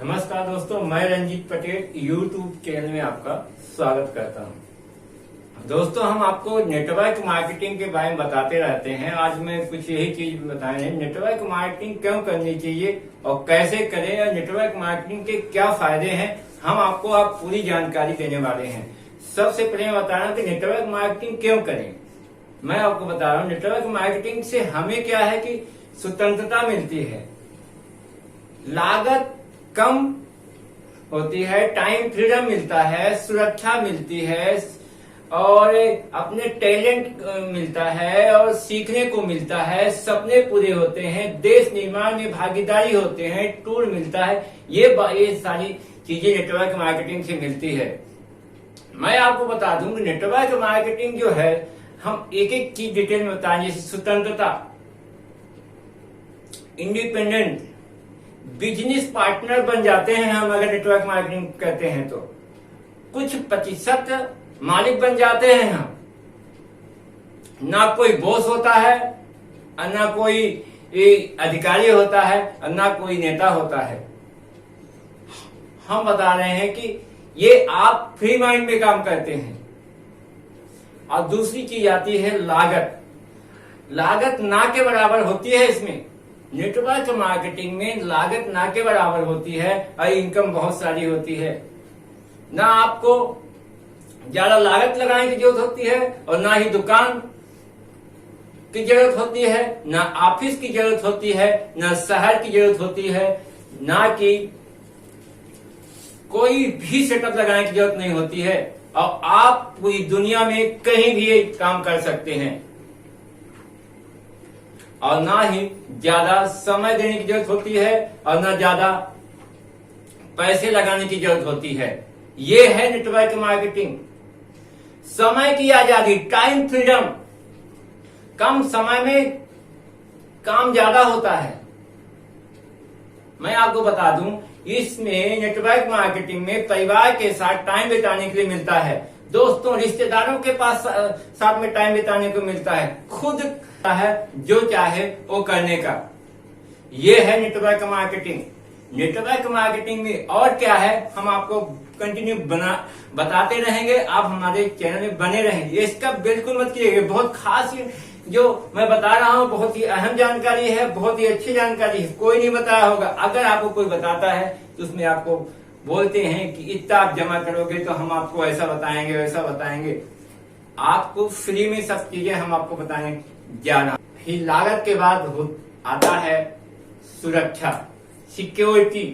नमस्कार दोस्तों, मैं रंजीत पटेल यूट्यूब चैनल में आपका स्वागत करता हूं। दोस्तों, हम आपको नेटवर्क मार्केटिंग के बारे में बताते रहते हैं। आज मैं कुछ यही चीज बताने, नेटवर्क मार्केटिंग क्यों करनी चाहिए और कैसे करें और नेटवर्क मार्केटिंग के क्या फायदे हैं, हम आपको पूरी जानकारी देने वाले हैं। सबसे पहले मैं बता रहा हूँ कि नेटवर्क मार्केटिंग क्यों करें। मैं आपको बता रहा हूँ नेटवर्क मार्केटिंग से हमें क्या है कि स्वतंत्रता मिलती है, लागत कम होती है, टाइम फ्रीडम मिलता है, सुरक्षा मिलती है और अपने टैलेंट मिलता है और सीखने को मिलता है, सपने पूरे होते हैं, देश निर्माण में भागीदारी होते हैं, टूर मिलता है। ये सारी चीजें नेटवर्क मार्केटिंग से मिलती है। मैं आपको बता दूं कि नेटवर्क मार्केटिंग जो है, हम एक एक चीज डिटेल में बताएं। जैसे स्वतंत्रता, इंडिपेंडेंट, बिजनेस पार्टनर बन जाते हैं हम अगर नेटवर्क मार्केटिंग करते हैं तो। कुछ प्रतिशत मालिक बन जाते हैं हम। ना कोई बॉस होता है और ना कोई अधिकारी होता है और ना कोई नेता होता है। हम बता रहे हैं कि ये आप फ्री माइंड में काम करते हैं। और दूसरी चीज आती है लागत। लागत ना के बराबर होती है। इसमें नेटवर्क मार्केटिंग में लागत ना के बराबर होती है और इनकम बहुत सारी होती है। ना आपको ज्यादा लागत लगाने की जरूरत होती है और ना ही दुकान की जरूरत होती है, ना ऑफिस की जरूरत होती है, ना शहर की जरूरत होती है, ना कि कोई भी सेटअप लगाने की जरूरत नहीं होती है और आप पूरी दुनिया में कहीं भी काम कर सकते हैं। और ना ही ज्यादा समय देने की जरूरत होती है और ना ज्यादा पैसे लगाने की जरूरत होती है। ये है नेटवर्क मार्केटिंग। समय की आजादी, टाइम फ्रीडम, कम समय में काम ज्यादा होता है। मैं आपको बता दूं, इसमें नेटवर्क मार्केटिंग में परिवार के साथ टाइम बिताने के लिए मिलता है, दोस्तों रिश्तेदारों के पास साथ में टाइम बिताने को मिलता है, खुद है जो चाहे वो करने का। ये है नेटवर्क मार्केटिंग। नेटवर्क मार्केटिंग में और क्या है हम आपको कंटिन्यू बताते रहेंगे। आप हमारे चैनल में बने रहेंगे। इसका बिल्कुल मत कीजिएगा। बहुत खास जो मैं बता रहा हूँ बहुत ही अहम जानकारी है, बहुत ही अच्छी जानकारी है, कोई नहीं बताया होगा। अगर आपको कोई बताता है तो उसमें आपको बोलते हैं कि इतना आप जमा करोगे तो हम आपको ऐसा बताएंगे वैसा बताएंगे। आपको फ्री में सब चीजें हम आपको बताएंगे जाना। फिर लागत के बाद आता है सुरक्षा, सिक्योरिटी।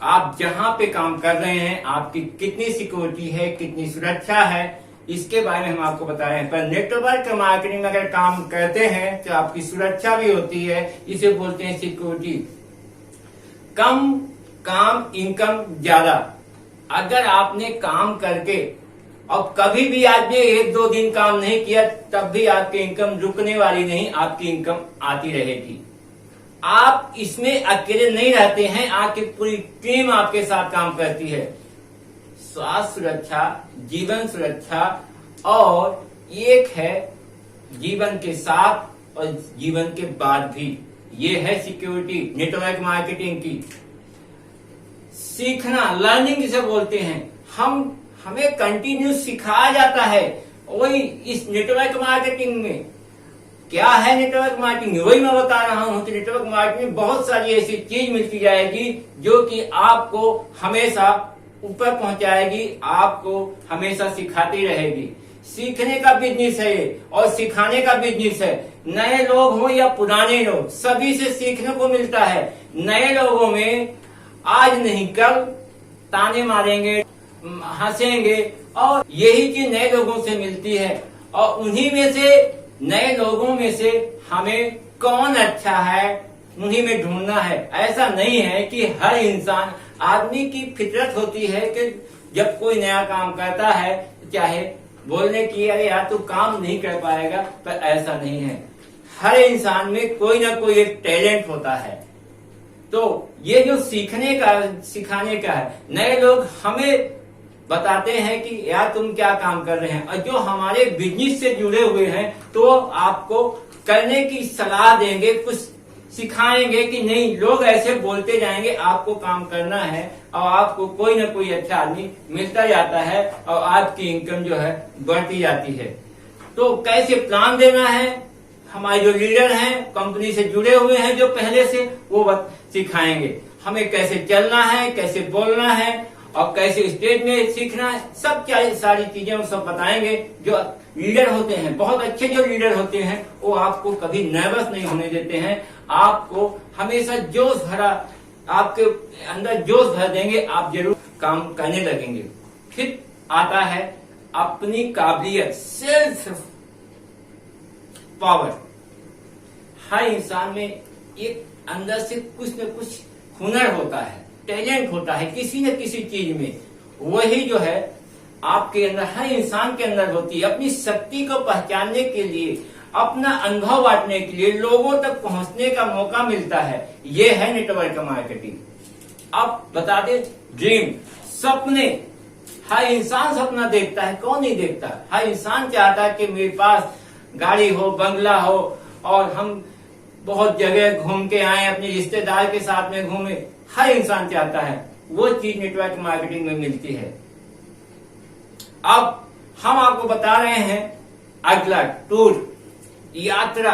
आप जहां पे काम कर रहे हैं आपकी कितनी सिक्योरिटी है, कितनी सुरक्षा है, इसके बारे में हम आपको बता रहे हैं। पर नेटवर्क मार्केटिंग में अगर काम करते हैं तो आपकी सुरक्षा भी होती है, इसे बोलते हैं सिक्योरिटी। कम काम, इनकम ज्यादा। अगर आपने काम करके और कभी भी आपने 1-2 दिन काम नहीं किया तब भी आपकी इनकम रुकने वाली नहीं, आपकी इनकम आती रहेगी। आप इसमें अकेले नहीं रहते हैं, आपकी पूरी टीम आपके साथ काम करती है। स्वास्थ्य सुरक्षा, जीवन सुरक्षा और एक है जीवन के साथ और जीवन के बाद भी। ये है सिक्योरिटी नेटवर्क मार्केटिंग की। सीखना, लर्निंग जिसे बोलते हैं, हमें कंटिन्यू सिखाया जाता है। वही इस नेटवर्क मार्केटिंग में क्या है, नेटवर्क मार्केटिंग वही मैं बता रहा हूं कि नेटवर्क मार्केटिंग में बहुत सारी ऐसी चीज मिलती जाएगी जो कि आपको हमेशा ऊपर पहुंचाएगी, आपको हमेशा सिखाती रहेगी। सीखने का बिजनेस है ये और सिखाने का बिजनेस है। नए लोग हो या पुराने लोग, सभी से सीखने को मिलता है। नए लोगों में आज नहीं कल ताने मारेंगे, हंसेंगे और यही चीज नए लोगों से मिलती है। और उन्हीं में से, नए लोगों में से हमें कौन अच्छा है उन्हीं में ढूंढना है। ऐसा नहीं है कि हर इंसान, आदमी की फितरत होती है कि जब कोई नया काम करता है चाहे बोलने की अरे यार तू काम नहीं कर पाएगा, पर ऐसा नहीं है। हर इंसान में कोई ना कोई एक टैलेंट होता है। तो ये जो सीखने का, सिखाने का है, नए लोग हमें बताते हैं कि यार तुम क्या काम कर रहे हैं, और जो हमारे बिजनेस से जुड़े हुए हैं तो आपको करने की सलाह देंगे, कुछ सिखाएंगे कि नहीं, लोग ऐसे बोलते जाएंगे, आपको काम करना है और आपको कोई ना कोई अच्छा आदमी मिलता जाता है और आपकी इनकम जो है बढ़ती जाती है। तो कैसे प्लान देना है, हमारे जो लीडर हैं कंपनी से जुड़े हुए हैं जो पहले से, वो सिखाएंगे हमें कैसे चलना है, कैसे बोलना है और कैसे स्टेज में सीखना है। सब सारी चीजें वो सब बताएंगे। जो लीडर होते हैं, बहुत अच्छे जो लीडर होते हैं, वो आपको कभी नर्वस नहीं होने देते हैं, आपको हमेशा जोश भरा, आपके अंदर जोश भर देंगे, आप जरूर काम करने लगेंगे। फिर आता है अपनी काबिलियत, सेल्फ पावर। हर इंसान में एक अंदर से कुछ न कुछ हुनर होता है, टैलेंट होता है किसी न किसी चीज में। वही जो है आपके अंदर, हर इंसान के अंदर होती है। अपनी शक्ति को पहचानने के लिए, अपना अनुभव बांटने के लिए, लोगों तक पहुंचने का मौका मिलता है। ये है नेटवर्क मार्केटिंग। अब बता दे, ड्रीम, सपने, हर इंसान सपना देखता है, कौन नहीं देखता। हर इंसान चाहता है कि मेरे पास गाड़ी हो, बंगला हो और हम बहुत जगह घूम के आए, अपने रिश्तेदार के साथ में घूमे। हर इंसान चाहता है, वो चीज नेटवर्क मार्केटिंग में मिलती है। अब हम आपको बता रहे हैं अगला टूर, यात्रा।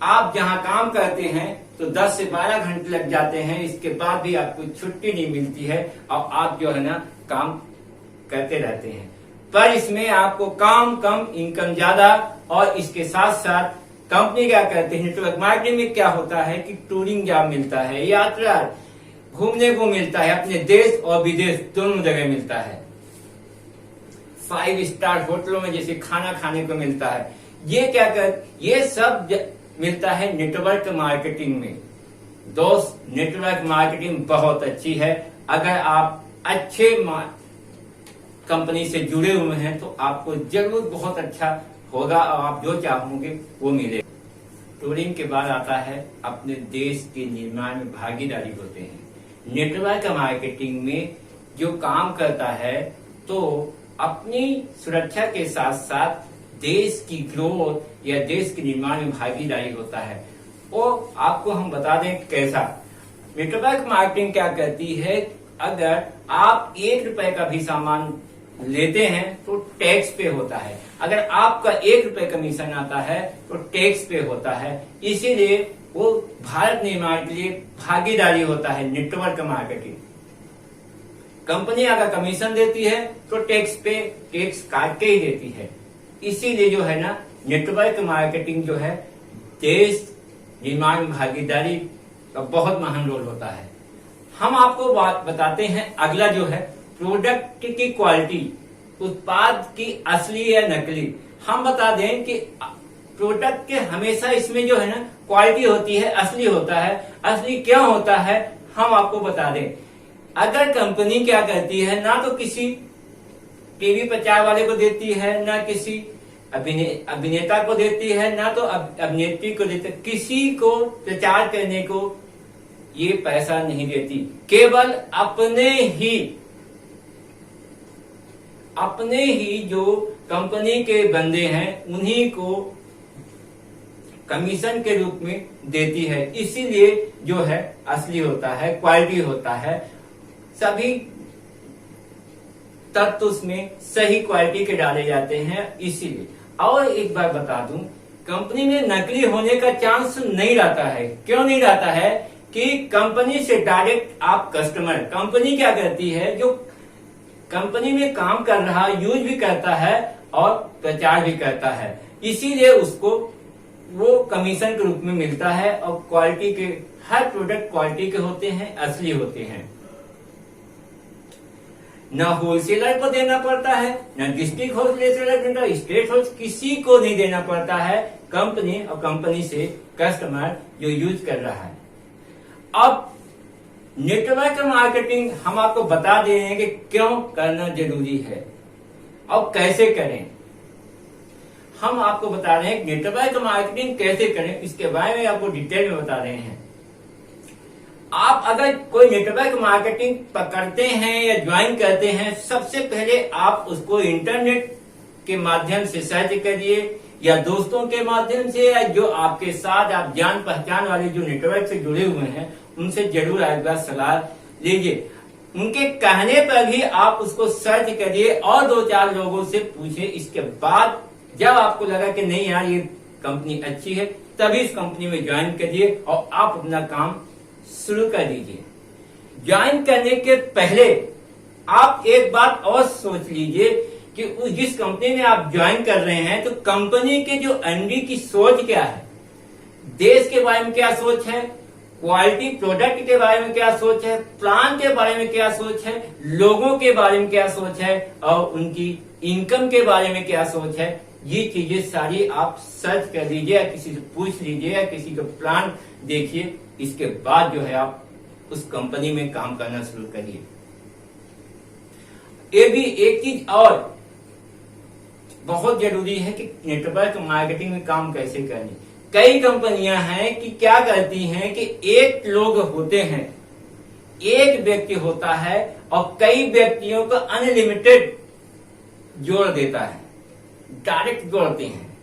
आप जहां काम करते हैं तो 10 से 12 घंटे लग जाते हैं, इसके बाद भी आपको छुट्टी नहीं मिलती है और आप जो है ना काम करते रहते हैं। पर इसमें आपको काम कम, इनकम ज्यादा। और इसके साथ साथ कंपनी क्या करते हैं, नेटवर्क मार्केटिंग में क्या होता है कि टूरिंग जॉब मिलता है, यात्रा घूमने को मिलता है, अपने देश और विदेश दोनों जगह मिलता है। 5 स्टार होटलों में जैसे खाना खाने को मिलता है। ये सब मिलता है नेटवर्क मार्केटिंग में। दोस्त, नेटवर्क मार्केटिंग बहुत अच्छी है। अगर आप अच्छे कंपनी से जुड़े हुए हैं तो आपको जरूर बहुत अच्छा होगा और आप जो चाहोगे वो मिलेगा। टूरिंग के बाद आता है अपने देश के निर्माण में भागीदारी होते हैं। नेटवर्क मार्केटिंग में जो काम करता है तो अपनी सुरक्षा के साथ साथ देश की ग्रोथ या देश के निर्माण में भागीदारी होता है। और आपको हम बता दें कैसा। नेटवर्क मार्केटिंग क्या करती है, अगर आप 1 रुपए का भी सामान लेते हैं तो टैक्स पे होता है। अगर आपका 1 रुपए कमीशन आता है तो टैक्स पे होता है। इसीलिए वो भारत निर्माण के लिए भागीदारी होता है नेटवर्क मार्केटिंग। कंपनी अगर कमीशन देती है तो टैक्स काट के ही देती है। इसीलिए जो है ना नेटवर्क मार्केटिंग जो है देश निर्माण में भागीदारी का बहुत महान रोल होता है। हम आपको बताते हैं अगला जो है प्रोडक्ट की क्वालिटी, उत्पाद की असली या नकली। हम बता दें कि प्रोडक्ट के हमेशा इसमें जो है ना क्वालिटी होती है, असली होता है। असली क्या होता है हम आपको बता दें। अगर कंपनी क्या करती है, ना तो किसी टीवी प्रचार वाले को देती है, ना किसी अभिनेता को देती है, ना तो अभिनेत्री को देती है, किसी को प्रचार करने को ये पैसा नहीं देती। केवल अपने ही जो कंपनी के बंदे हैं उन्हीं को कमीशन के रूप में देती है। इसीलिए जो है असली होता है, क्वालिटी होता है। सभी तत्व उसमें सही क्वालिटी के डाले जाते हैं। इसीलिए और एक बार बता दूं, कंपनी में नकली होने का चांस नहीं रहता है। क्यों नहीं रहता है कि कंपनी से डायरेक्ट आप कस्टमर, कंपनी क्या करती है, जो कंपनी में काम कर रहा यूज भी करता है और प्रचार भी करता है। इसीलिए उसको वो कमीशन के रूप में मिलता है। और क्वालिटी के हर प्रोडक्ट क्वालिटी के होते हैं, असली होते हैं। न होलसेलर को देना पड़ता है, न डिस्ट्रिक्ट होलसेलर, स्टेट होलसेलर, किसी को नहीं देना पड़ता है। कंपनी और कंपनी से कस्टमर जो यूज कर रहा है। अब नेटवर्क मार्केटिंग हम आपको बता दे रहे हैं कि क्यों करना जरूरी है और कैसे करें। हम आपको बता रहे हैं नेटवर्क मार्केटिंग कैसे करें, इसके बारे में आपको डिटेल में बता रहे हैं। आप अगर कोई नेटवर्क मार्केटिंग पकड़ते हैं या ज्वाइन करते हैं, सबसे पहले आप उसको इंटरनेट के माध्यम से सर्च करिए या दोस्तों के माध्यम से, या जो आपके साथ आप जान पहचान वाले जो नेटवर्क से जुड़े हुए हैं उनसे जरूर एक बार सलाह लीजिए। उनके कहने पर भी आप उसको सर्च करिए और 2-4 लोगों से पूछिए। इसके बाद जब आपको लगा कि नहीं यार ये कंपनी अच्छी है, तभी इस कंपनी में ज्वाइन करिए और आप अपना काम शुरू कर दीजिए। ज्वाइन करने के पहले आप एक बात और सोच लीजिए कि जिस कंपनी में आप ज्वाइन कर रहे हैं तो कंपनी के जो एमडी की सोच क्या है, देश के बारे में क्या सोच है, क्वालिटी प्रोडक्ट के बारे में क्या सोच है, प्लान के बारे में क्या सोच है, लोगों के बारे में क्या सोच है और उनकी इनकम के बारे में क्या सोच है। ये चीजें सारी आप सर्च कर लीजिए या किसी से पूछ लीजिए या किसी का प्लान देखिए। इसके बाद जो है आप उस कंपनी में काम करना शुरू करिए। ये भी एक चीज और बहुत जरूरी है कि नेटवर्क मार्केटिंग में काम कैसे करनी। कई कंपनियां हैं कि क्या करती हैं कि एक लोग होते हैं, एक व्यक्ति होता है और कई व्यक्तियों को अनलिमिटेड जोड़ देता है, डायरेक्ट जोड़ते हैं।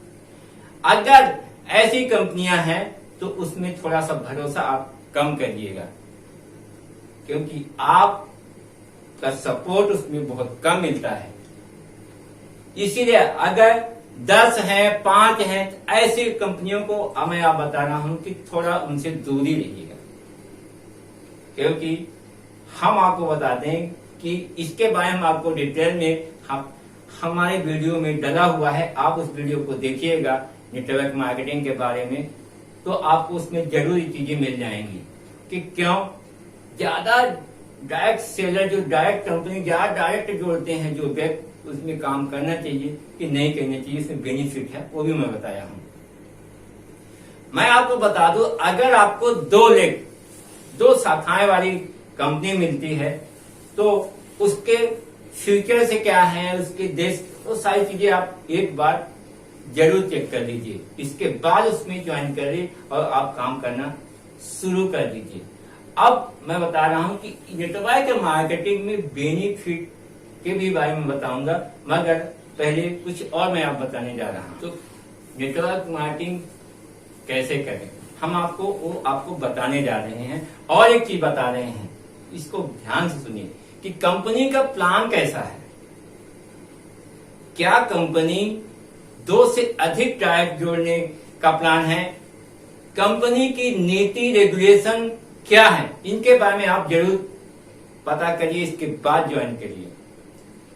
अगर ऐसी कंपनियां हैं तो उसमें थोड़ा सा भरोसा आप कम करिएगा, क्योंकि आपका सपोर्ट उसमें बहुत कम मिलता है। इसीलिए अगर 10 हैं, 5 हैं, ऐसी कंपनियों को मैं आप बता रहा हूं कि थोड़ा उनसे दूरी रहिएगा, क्योंकि हम आपको बता दें कि इसके बारे में आपको डिटेल में हमारे वीडियो में डला हुआ है। आप उस वीडियो को देखिएगा नेटवर्क मार्केटिंग के बारे में, तो आपको उसमें जरूरी चीजें मिल जाएंगी कि क्यों ज्यादा डायरेक्ट सेलर, जो डायरेक्ट कंपनी ज्यादा डायरेक्ट जोड़ते हैं, जो व्यक्ति उसमें काम करना चाहिए कि नहीं करना चाहिए, इसमें बेनिफिट है, वो भी मैं बताया हूं। मैं आपको बता दूं, अगर आपको 2 शाखाएं वाली कंपनी मिलती है तो उसके फ्यूचर से क्या है, उसके देश, वो सारी चीजें आप एक बार जरूर चेक कर लीजिए। इसके बाद उसमें ज्वाइन करिए और आप काम करना शुरू कर दीजिए। अब मैं बता रहा हूं कि नेटवर्क मार्केटिंग में बेनिफिट के भी बारे में बताऊंगा, मगर पहले कुछ और मैं आप बताने जा रहा हूं। तो नेटवर्क मार्केटिंग कैसे करें हम आपको बताने जा रहे हैं। और एक चीज बता रहे हैं, इसको ध्यान से सुनिए कि कंपनी का प्लान कैसा है। क्या कंपनी 2 से अधिक डायरेक्ट जोड़ने का प्लान है, कंपनी की नीति रेगुलेशन क्या है, इनके बारे में आप जरूर पता करिए। इसके बाद ज्वाइन करिए।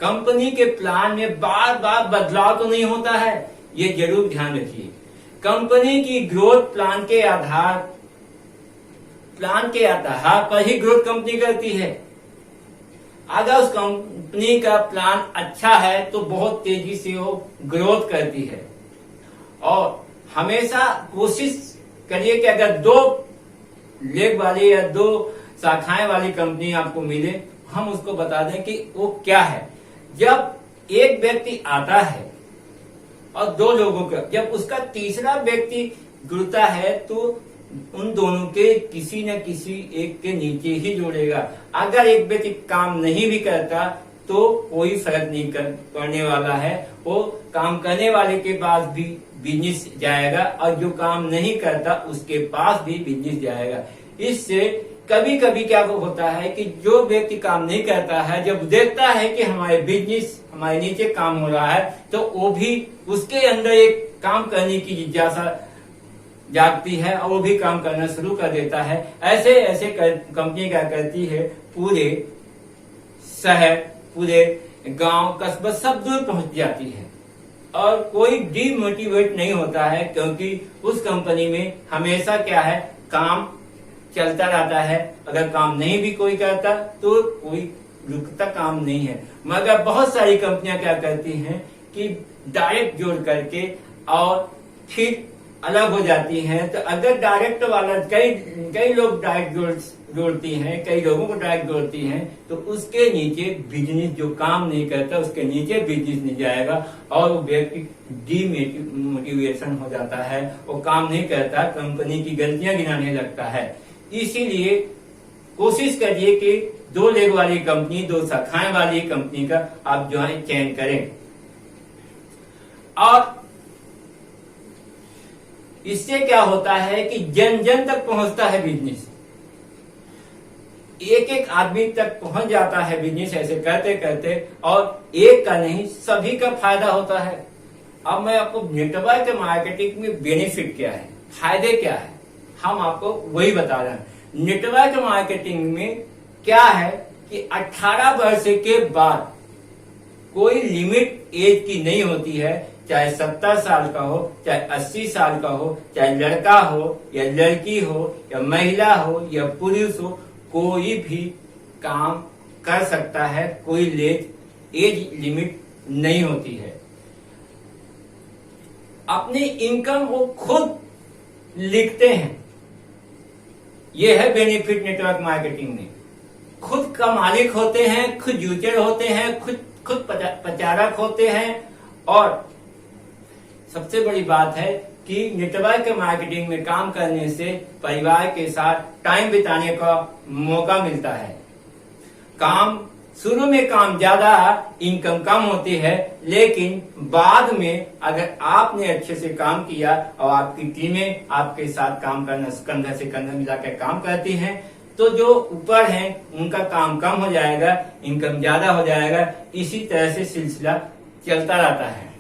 कंपनी के प्लान में बार बार बदलाव तो नहीं होता है, ये जरूर ध्यान रखिए। कंपनी की ग्रोथ प्लान के आधार पर ही ग्रोथ कंपनी करती है। अगर उस कंपनी का प्लान अच्छा है तो बहुत तेजी से वो ग्रोथ करती है। और हमेशा कोशिश करिए कि अगर 2 लेग वाली या 2 शाखाएं वाली कंपनी आपको मिले, हम उसको बता दें कि वो क्या है। जब एक व्यक्ति आता है और 2 लोगों का, जब उसका तीसरा व्यक्ति जुड़ता है तो उन दोनों के किसी न किसी एक के नीचे ही जोड़ेगा। अगर एक व्यक्ति काम नहीं भी करता तो कोई फर्क नहीं पड़ने वाला है, वो काम करने वाले के पास भी बिजनेस जाएगा और जो काम नहीं करता उसके पास भी बिजनेस जाएगा। इससे कभी कभी क्या होता है कि जो व्यक्ति काम नहीं करता है, जब देखता है कि हमारे बिजनेस हमारे नीचे काम हो रहा है, तो वो भी उसके अंदर एक काम करने की जिज्ञासा जागती है और वो भी काम करना शुरू कर देता है। ऐसे कंपनी क्या करती है, पूरे शहर, पूरे गांव, कस्बा सब दूर पहुंच जाती है और कोई डीमोटिवेट नहीं होता है, क्योंकि उस कंपनी में हमेशा क्या है, काम चलता रहता है। अगर काम नहीं भी कोई करता तो कोई रुकता काम नहीं है। मगर बहुत सारी कंपनियां क्या करती हैं कि डायरेक्ट जोड़ करके और फिर अलग हो जाती हैं। तो अगर डायरेक्ट वाला कई लोग डायरेक्ट जोड़ती हैं, कई लोगों को डायरेक्ट जोड़ती हैं, तो उसके नीचे बिजनेस जो काम नहीं करता उसके नीचे बिजनेस नहीं जाएगा और वो व्यक्ति डीमोटिवेशन हो जाता है, वो काम नहीं करता, कंपनी की गलतियां गिनाने लगता है। इसीलिए कोशिश करिए कि 2 लेग वाली कंपनी, 2 शाखाएं वाली कंपनी का आप जो है चयन करें। और इससे क्या होता है कि जन जन तक पहुंचता है बिजनेस, एक एक आदमी तक पहुंच जाता है बिजनेस ऐसे करते करते, और एक का नहीं सभी का फायदा होता है। अब मैं आपको नेटवर्क मार्केटिंग में बेनिफिट क्या है, फायदे क्या है, हम आपको वही बता रहे हैं। नेटवर्क मार्केटिंग में क्या है कि 18 वर्ष के बाद कोई लिमिट एज की नहीं होती है, चाहे 70 साल का हो, चाहे 80 साल का हो, चाहे लड़का हो या लड़की हो या महिला हो या पुरुष हो, कोई भी काम कर सकता है, कोई एज लिमिट नहीं होती है। अपनी इनकम वो खुद लिखते हैं, ये है बेनिफिट नेटवर्क मार्केटिंग में। खुद का मालिक होते हैं, खुद यूजर होते हैं, खुद प्रचारक होते हैं, और सबसे बड़ी बात है कि नेटवर्क मार्केटिंग में काम करने से परिवार के साथ टाइम बिताने का मौका मिलता है। काम शुरू में काम ज्यादा, इनकम कम होती है, लेकिन बाद में अगर आपने अच्छे से काम किया और आपकी टीमें आपके साथ काम करना, कंधा से कंधा मिलाकर काम करती हैं, तो जो ऊपर हैं उनका काम कम हो जाएगा, इनकम ज्यादा हो जाएगा। इसी तरह से सिलसिला चलता रहता है।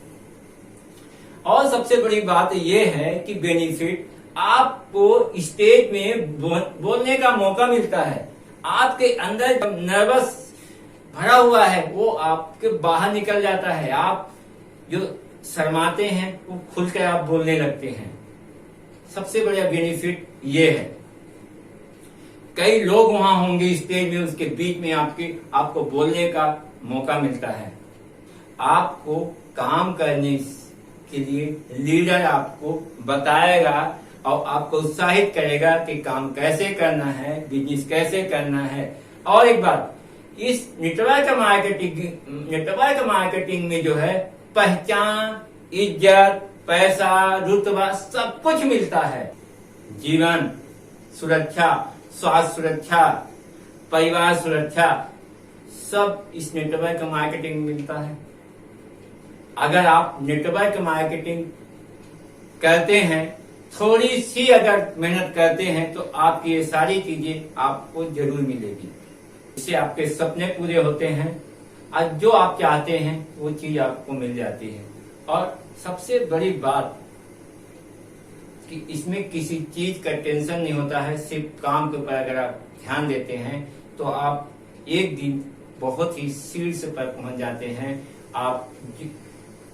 और सबसे बड़ी बात यह है कि बेनिफिट, आपको स्टेज में बोलने का मौका मिलता है। आपके अंदर नर्वस भरा हुआ है वो आपके बाहर निकल जाता है। आप जो शर्माते हैं वो खुलकर आप बोलने लगते हैं। सबसे बड़ा बेनिफिट ये है। कई लोग वहां होंगे स्टेज में, उसके बीच में आपको बोलने का मौका मिलता है। आपको काम करने के लिए लीडर आपको बताएगा और आपको उत्साहित करेगा कि काम कैसे करना है, बिजनेस कैसे करना है। और एक बात, इस नेटवर्क मार्केटिंग में जो है पहचान, इज्जत, पैसा, रुतबा सब कुछ मिलता है। जीवन सुरक्षा, स्वास्थ्य सुरक्षा, परिवार सुरक्षा, सब इस नेटवर्क मार्केटिंग में मिलता है। अगर आप नेटवर्क मार्केटिंग करते हैं, थोड़ी सी अगर मेहनत करते हैं, तो आपकी ये सारी चीजें आपको जरूर मिलेगी। इससे आपके सपने पूरे होते हैं और जो आप चाहते हैं वो चीज आपको मिल जाती है। और सबसे बड़ी बात कि इसमें किसी चीज का टेंशन नहीं होता है। सिर्फ काम के ऊपर अगर आप ध्यान देते हैं तो आप एक दिन बहुत ही शीर्ष पर पहुंच जाते हैं। आप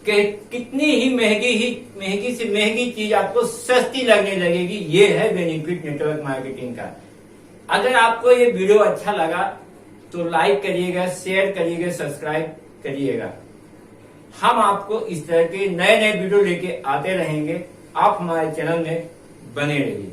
कितनी ही महंगी से महंगी चीज आपको सस्ती लगने लगेगी। ये है बेनिफिट नेटवर्क मार्केटिंग का। अगर आपको ये वीडियो अच्छा लगा तो लाइक करिएगा, शेयर करिएगा, सब्सक्राइब करिएगा। हम आपको इस तरह के नए नए वीडियो लेके आते रहेंगे। आप हमारे चैनल में बने रहिए।